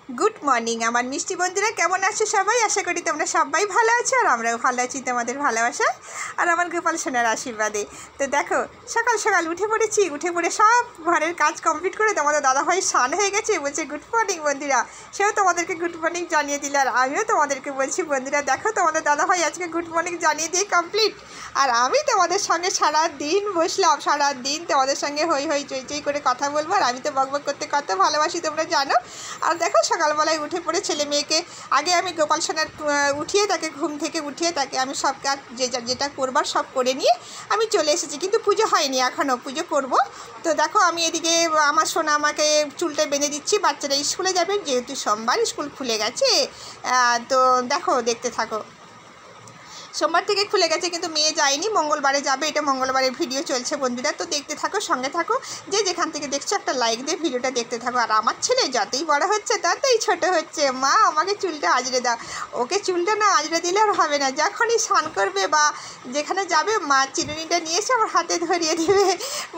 Good morning আমার মিষ্টি বন্ধুরা, কেমন আছো সবাই? আশা করি তোমরা সবাই ভালো আছো, আর আমরাও ভালো আছি তোমাদের ভালোবাসা আর আমার গোপাল সোনার আশীর্বাদে। তো দেখো, সকাল সকাল উঠে পড়েছি, উঠে পড়ে সব ঘরের কাজ কমপ্লিট করে তোমাদের দাদাভাই স্নান হয়ে গেছে, বলছে গুড মর্নিং বন্ধুরা। সেও তোমাদেরকে গুড মর্নিং জানিয়ে দিল, আর আমিও তোমাদেরকে বলছি বন্ধুরা দেখো তোমাদের দাদাভাই আজকে গুড মর্নিং জানিয়ে দিয়ে কমপ্লিট। আর আমি তোমাদের সঙ্গে সারা দিন বসলাম, সারা দিন তোমাদের সঙ্গে হই হই চই চই করে কথা বলবো, আর আমি তো বকবক করতে কত ভালোবাসি তোমরা জানো। আর দেখো সকালবেলায় উঠে পড়ে ছেলে মেয়েকে আগে আমি গোপাল সোনার উঠিয়ে তাকে ঘুম থেকে উঠিয়ে তাকে আমি সব কাজ যেটা করবার সব করে নিয়ে আমি চলে এসেছি, কিন্তু পুজো হয়নি এখনও, পুজো করব। তো দেখো আমি এদিকে আমার সোনা আমাকে চুলটা বেঁধে দিচ্ছি, বাচ্চারা স্কুলে যাবে যেহেতু সোমবার স্কুল খুলে গেছে। তো দেখো দেখতে থাকো, সোমবার থেকে খুলে গেছে কিন্তু মেয়ে যায়নি, মঙ্গলবারে যাবে, এটা মঙ্গলবারের ভিডিও চলছে বন্ধুরা। তো দেখতে থাকো, সঙ্গে থাকো, যে যেখান থেকে দেখছো একটা লাইক দিয়ে ভিডিওটা দেখতে থাকো। আর আমার ছেলে যতই বড় হচ্ছে ততই ছোট হচ্ছে, মা আমাকে চুলটা আঁচড়ে দাও। ওকে চুলটা না আঁচড়ে দিলে আর হবে না, যখনই স্নান করবে বা যেখানে যাবে মা চিরুনিটা নিয়ে এসে আমার হাতে ধরিয়ে দেবে,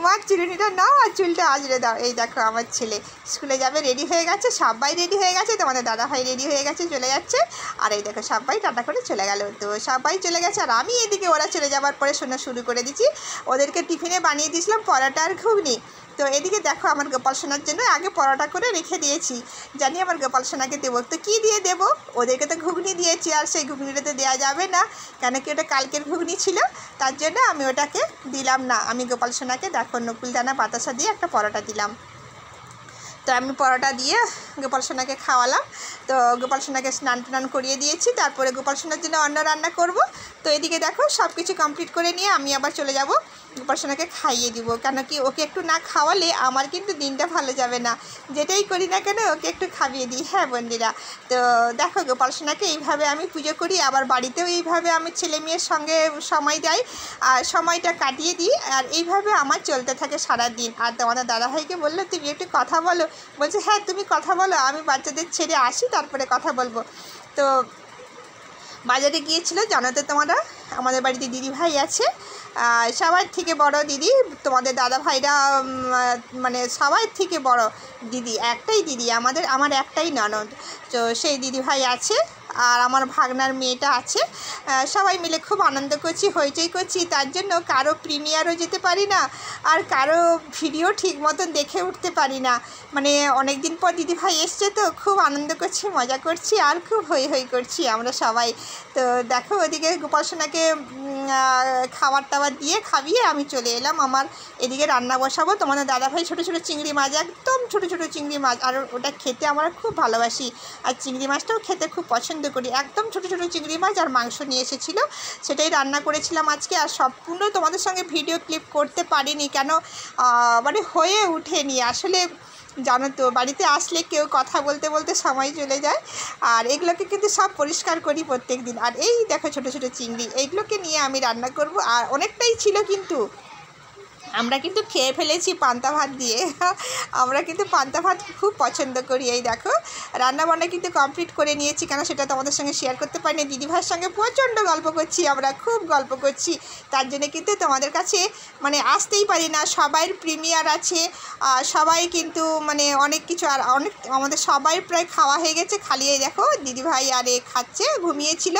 মা চিরুনিটা নাও আর চুলটা আঁচড়ে দাও। এই দেখো আমার ছেলে স্কুলে যাবে, রেডি হয়ে গেছে, সবাই রেডি হয়ে গেছে, তোমাদের দাদাভাই রেডি হয়ে গেছে, চলে যাচ্ছে। আর এই দেখো সবাই টাটা করে চলে গেল, তো সবাই চলে গেছে। আর আমি এদিকে ওরা চলে যাবার পরে শোনা শুরু করে দিচ্ছি, ওদেরকে টিফিনে বানিয়ে দিয়েছিলাম পরোটা আর ঘুগনি। তো এদিকে দেখো আমার গোপাল সোনার জন্য আগে পরোটা করে রেখে দিয়েছি, জানি আমার গোপাল সোনাকে দেবো, তো কী দিয়ে দেবো, ওদেরকে তো ঘুগনি দিয়েছি, আর সেই ঘুগনিটা তো দেওয়া যাবে না, কেন কি ওটা কালকের ঘুগনি ছিল, তার জন্য আমি ওটাকে দিলাম না। আমি গোপাল সোনাকে দেখো নকুলদানা বাতাসা দিয়ে একটা পরোটা দিলাম। তো আমি পরোটা দিয়ে গোপাল সোনাকে খাওয়ালাম, তো গোপাল সোনাকে স্নান টান করিয়ে দিয়েছি, তারপরে গোপাল সোনার জন্য অন্য রান্না করব। তো এদিকে দেখো সব কিছু কমপ্লিট করে নিয়ে আমি আবার চলে যাব গোপাল সোনাকে খাইয়ে দিব, কেন কি ওকে একটু না খাওয়ালে আমার কিন্তু দিনটা ভালো যাবে না, যেটাই করি না কেন ওকে একটু খাইয়ে দিই। হ্যাঁ বন্ধুরা, তো দেখো গোপাল সোনাকে এইভাবে আমি পুজো করি, আবার বাড়িতেও এইভাবে আমি ছেলে মেয়ের সঙ্গে সময় দেয় আর সময়টা কাটিয়ে দিই, আর এইভাবে আমার চলতে থাকে সারা দিন। আর তোমাদের দাদাভাইকে বললো তুমি একটু কথা বলো, বলছে হ্যাঁ তুমি কথা বলো, আমি বাচ্চাদের ছেড়ে আসি তারপরে কথা বলবো। তো বাজারে গিয়েছিলো, জানো তো তোমরা আমাদের বাড়িতে দিদি ভাই আছে, সবার থেকে বড় দিদি, তোমাদের দাদা ভাইরা মানে সবার থেকে বড় দিদি, একটাই দিদি আমার একটাই ননদ, তো সেই দিদি ভাই আছে, আর আমার ভাগনার মেয়েটা আছে, সবাই মিলে খুব আনন্দ করছি, হইচই করছি, তার জন্য কারো প্রিমিয়ারও যেতে পারি না, আর কারো ভিডিও ঠিক মতন দেখে উঠতে পারি না, মানে অনেক দিন পর দিদিভাই এসছে, তো খুব আনন্দ করছি, মজা করছি, আর খুব হই হই করছি আমরা সবাই। তো দেখো ওদিকে গোপাল সোনাকে খাবার টাবার দিয়ে খাইয়ে আমি চলে এলাম আমার এদিকে রান্না বসাবো। তোমাদের দাদাভাই ছোটো ছোটো চিংড়ি মাছ, একদম ছোটো ছোটো চিংড়ি মাছ, আর ওটা খেতে আমরা খুব ভালোবাসি, আর চিংড়ি মাছটাও খেতে খুব পছন্দ করি, একদম ছোটো ছোটো চিংড়ি মাছ আর মাংস নিয়ে এসেছিলো, সেটাই রান্না করেছিলাম আজকে। আর সম্পূর্ণ তোমাদের সঙ্গে ভিডিও ক্লিপ করতে পারিনি, কেন মানে হয়ে ওঠেনি আসলে, জানো তো বাড়িতে আসলে কেউ কথা বলতে বলতে সময় চলে যায়, আর এগুলোকে কিন্তু সব পরিষ্কার করি প্রত্যেক দিন। আর এই দেখো ছোটো ছোটো চিংড়ি, এইগুলোকে নিয়ে আমি রান্না করব, আর অনেকটাই ছিল কিন্তু আমরা কিন্তু খেয়ে ফেলেছি পান্তা ভাত দিয়ে, আমরা কিন্তু পান্তা ভাত খুব পছন্দ করি। এই দেখো রান্নাবান্না কিন্তু কমপ্লিট করে নিয়েছি, কেন সেটা তোমাদের সঙ্গে শেয়ার করতে পারিনি, দিদিভাইয়ের সঙ্গে প্রচণ্ড গল্প করছি, আমরা খুব গল্প করছি, তার জন্য কিন্তু তোমাদের কাছে মানে আসতেই পারি না, সবাইয়ের প্রিমিয়ার আছে, সবাই কিন্তু মানে অনেক কিছু, আর অনেক আমাদের সবাই প্রায় খাওয়া হয়ে গেছে, খালি এই দেখো দিদিভাই আর এ খাচ্ছে, ঘুমিয়েছিল,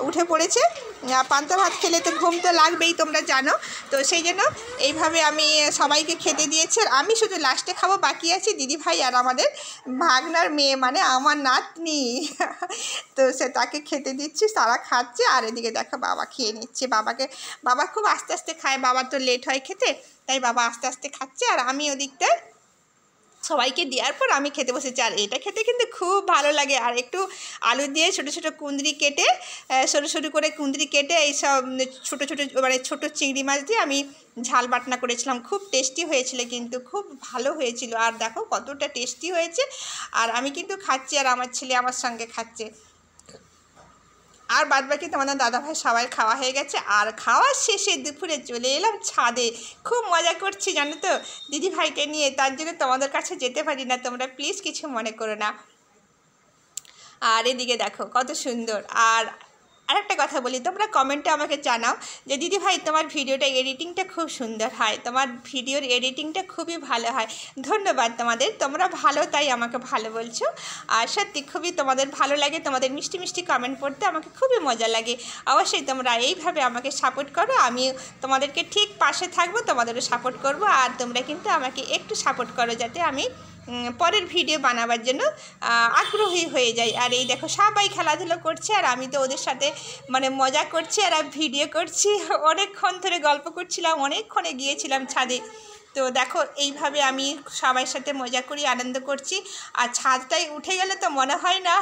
উঠে পড়েছে, পান্তা ভাত খেলে তো ঘুম তো লাগবেই তোমরা জানো, তো সেই জন্য এইভাবে আমি সবাইকে খেতে দিয়েছি, আর আমি শুধু লাস্টে খাবো, বাকি আছে দিদিভাই আর আমাদের ভাগনার মেয়ে মানে আমার নাতনি, তো সে তাকে খেতে দিচ্ছি, তারা খাচ্ছে, আর এদিকে দেখো বাবা খেয়ে নিচ্ছে, বাবা খুব আস্তে আস্তে খায়, বাবার তো লেট হয় খেতে, তাই বাবা আস্তে আস্তে খাচ্ছে, আর আমি ওদিকটায় সবাইকে দেওয়ার পর আমি খেতে বসেছি। আর এটা খেতে কিন্তু খুব ভালো লাগে, আর একটু আলু দিয়ে ছোটো ছোটো কুঁদরি কেটে সরু সরু করে কুঁদরি কেটে এইসব ছোটো ছোটো মানে ছোটো চিংড়ি মাছ দিয়ে আমি ঝাল বাটনা করেছিলাম, খুব টেস্টি হয়েছিল, কিন্তু খুব ভালো হয়েছিল, আর দেখো কতটা টেস্টি হয়েছে, আর আমি কিন্তু খাচ্ছি, আর আমার ছেলে আমার সঙ্গে খাচ্ছে, আর বাদবাকি তোমাদের দাদাভাই সবাই খাওয়া হয়ে গেছে। আর খাওয়ার শেষে দুপুরে চলে এলাম ছাদে, খুব মজা করছি জানো তো দিদিভাইকে নিয়ে, তার জন্য তোমাদের কাছে যেতে পারি না, তোমরা প্লিজ কিছু মনে করো না। আর এদিকে দেখো কত সুন্দর, আর আরেকটা কথা বলি, তোমরা কমেন্টে আমাকে জানাও যে দিদি ভাই তোমার ভিডিওটা এডিটিংটা খুব সুন্দর হয়, তোমার ভিডিওর এডিটিংটা খুবই ভালো হয়। ধন্যবাদ তোমাদের, তোমরা ভালো তাই আমাকে ভালো বলছো। আর সত্যি খুবই তোমাদের ভালো লাগে, তোমাদের মিষ্টি মিষ্টি কমেন্ট পড়তে আমাকে খুবই মজা লাগে। অবশ্যই তোমরা এইভাবে আমাকে সাপোর্ট করো, আমি তোমাদেরকে ঠিক পাশে থাকবো, তোমাদেরও সাপোর্ট করব। আর তোমরা কিন্তু আমাকে একটু সাপোর্ট করো যাতে আমি পরের ভিডিও বানাবার জন্য আগ্রহী হয়ে যাই। আর এই দেখো সবাই খেলাধুলো করছে আর আমি তো ওদের সাথে মানে মজা করছি আর ভিডিও করছি। অনেকক্ষণ ধরে গল্প করছিলাম, অনেকক্ষণে গিয়েছিলাম ছাদে। তো দেখো এইভাবে আমি সবার সাথে মজা করি, আনন্দ করছি। আর ছাদটায় উঠে গেলে তো মনে হয় না,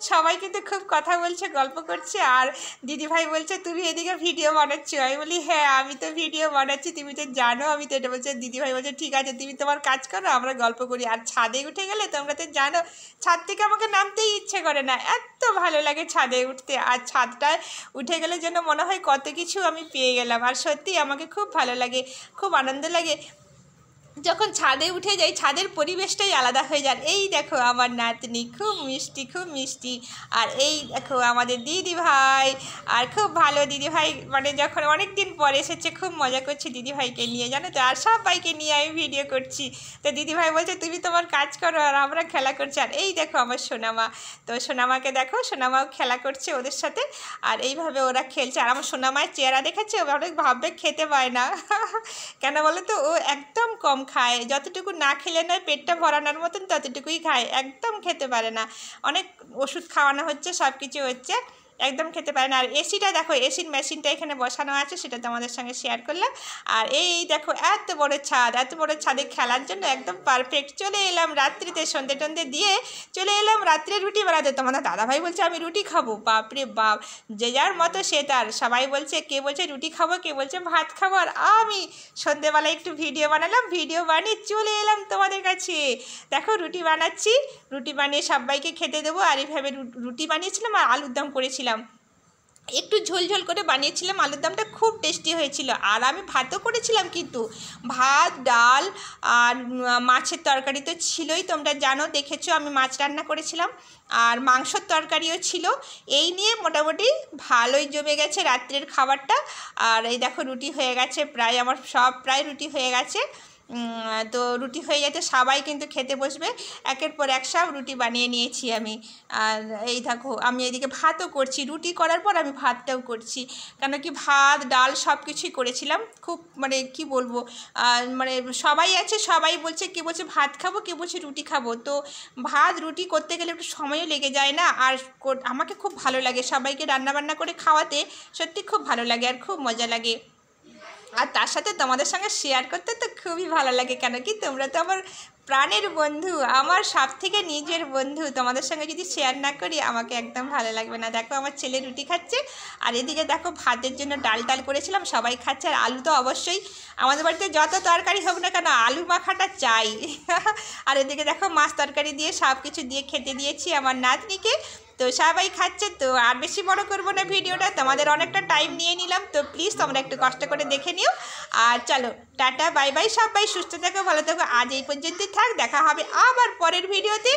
সবাই কিন্তু খুব কথা বলছে, গল্প করছে। আর দিদিভাই বলছে তুমি এদিকে ভিডিও বানাচ্ছো, আমি বলি হ্যাঁ আমি তো ভিডিও বানাচ্ছি, তুমি তো জানো। আমি তো এটা বলছি, দিদিভাই বলছে ঠিক আছে তুমি তোমার কাজ করো, আমরা গল্প করি। আর ছাদে উঠে গেলে তোমরা তো জানো, ছাদ থেকে আমাকে নামতেই ইচ্ছে করে না, এত ভালো লাগে ছাদে উঠতে। আর ছাদটায় উঠে গেলে যেন মনে হয় কত কিছু আমি পেয়ে গেলাম। আর সত্যি আমাকে খুব ভালো লাগে, খুব আনন্দ লাগে যখন ছাদে উঠে যাই। ছাদের পরিবেশটাই আলাদা হয়ে যায়। এই দেখো আমার নাতনি খুব মিষ্টি, খুব মিষ্টি। আর এই দেখো আমাদের দিদিভাই, আর খুব ভালো দিদিভাই, মানে যখন অনেক দিন পরে এসেছে খুব মজা করছে দিদিভাইকে নিয়ে, জানো তো। আর সবাইকে নিয়ে আমি ভিডিও করছি। তো দিদিভাই বলছে তুমি তোমার কাজ করো আর আমরা খেলা করছি। আর এই দেখো আমার সোনামা, তো সোনামাকে দেখো, সোনামাও খেলা করছে ওদের সাথে। আর এইভাবে ওরা খেলছে। আর আমার সোনামায়ের চেহারা দেখেছে, ও অনেক ভাববে খেতে পায় না। কেন বলো তো, ও একদম কম খায়, যতটুকু না খেলে নয় পেটটা ভরানোর মতন ততটুকুই খায়, একদম খেতে পারে না। অনেক ওষুধ খাওয়ানো হচ্ছে, সব কিছু হচ্ছে, একদম খেতে পারে না। আর এসিটা দেখো, এসির মেশিনটা এখানে বসানো আছে, সেটা তোমাদের সঙ্গে শেয়ার করলাম। আর এই দেখো এত বড় ছাদ, এত বড় ছাদে খেলার জন্য একদম পারফেক্ট। চলে এলাম রাত্রিতে, সন্ধে টন্ধে দিয়ে চলে এলাম রাত্রে রুটি বানাতে। তোমাদের দাদাভাই বলছে আমি রুটি খাবো, বাপরে বাপ, যে যার মতো সে তার। সবাই বলছে, কে বলছে রুটি খাবো, কে বলছে ভাত খাবো। আর আমি সন্ধেবেলায় একটু ভিডিও বানালাম, ভিডিও বানিয়ে চলে এলাম তোমাদের কাছে। দেখো রুটি বানাচ্ছি, রুটি বানিয়ে সবাইকে খেতে দেবো। আর এইভাবে রুটি বানিয়েছিলাম আর আলুর দম করেছিলাম, একটু ঝোলঝোল করে বানিয়েছিলাম, আলুর দমটা খুব টেস্টি হয়েছিল। আর আমি ভাতও করেছিলাম, কিন্তু ভাত, ডাল আর মাছের তরকারি তো ছিলই, তোমরা জানো, দেখেছো আমি মাছ রান্না করেছিলাম। আর মাংসর তরকারিও ছিল। এই নিয়ে মোটামুটি ভালোই জমে গেছে রাত্রের খাবারটা। আর এই দেখো রুটি হয়ে গেছে প্রায়, আমার সব প্রায় রুটি হয়ে গেছে। তো রুটি হয়ে যাচ্ছে, সবাই কিন্তু খেতে বসবে, একের পর এক সব রুটি বানিয়ে নিয়েছি আমি। আর এই দেখো আমি এদিকে ভাতও করছি, রুটি করার পর আমি ভাতটাও করছি, কেন কি ভাত ডাল সব কিছুই করেছিলাম। খুব মানে কি বলবো, মানে সবাই আছে, সবাই বলছে, কে বলছে ভাত খাবো, কে বলছে রুটি খাবো। তো ভাত রুটি করতে গেলে একটু সময়ও লেগে যায় না। আর আমাকে খুব ভালো লাগে সবাইকে রান্নাবান্না করে খাওয়াতে, সত্যি খুব ভালো লাগে আর খুব মজা লাগে। আর তার সাথে তোমাদের সঙ্গে শেয়ার করতে তো খুবই ভালো লাগে, কেন কি তোমরা তো আমার প্রাণের বন্ধু, আমার সব থেকে নিজের বন্ধু। তোমাদের সঙ্গে যদি শেয়ার না করি আমাকে একদম ভালো লাগবে না। দেখো আমার ছেলে রুটি খাচ্ছে, আর এদিকে দেখো ভাতের জন্য ডাল টাল করেছিলাম, সবাই খাচ্ছে। আর আলু তো অবশ্যই, আমাদের বাড়িতে যত তরকারি হোক না কেন আলু মাখাটা চাই। আর এদিকে দেখো মাছ তরকারি দিয়ে সব কিছু দিয়ে খেতে দিয়েছি আমার নাতনিকে। তো সবাই খাচ্ছে। তো আর বেশি বড় করবো না ভিডিওটা, তোমাদের অনেকটা টাইম নিয়ে নিলাম, তো প্লিজ তোমরা একটু কষ্ট করে দেখে নিও। আর চলো টাটা বাই বাই, সবাই সুস্থ থাকো, ভালো থাকো। আজ এই পর্যন্তই থাক, দেখা হবে আবার পরের ভিডিওতে,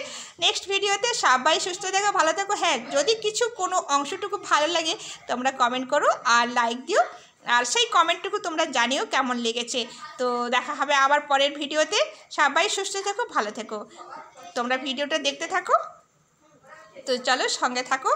নেক্সট ভিডিওতে। সবাই সুস্থ থাকো, ভালো থাকো। হ্যাঁ, যদি কিছু কোনো অংশটুকু ভালো লাগে তোমরা কমেন্ট করো আর লাইক দিও, আর সেই কমেন্টটুকু তোমরা জানিও কেমন লেগেছে। তো দেখা হবে আবার পরের ভিডিওতে। সবাই সুস্থ থাকো, ভালো থেকো, তোমরা ভিডিওটা দেখতে থাকো। তো চলো সঙ্গে থাকো।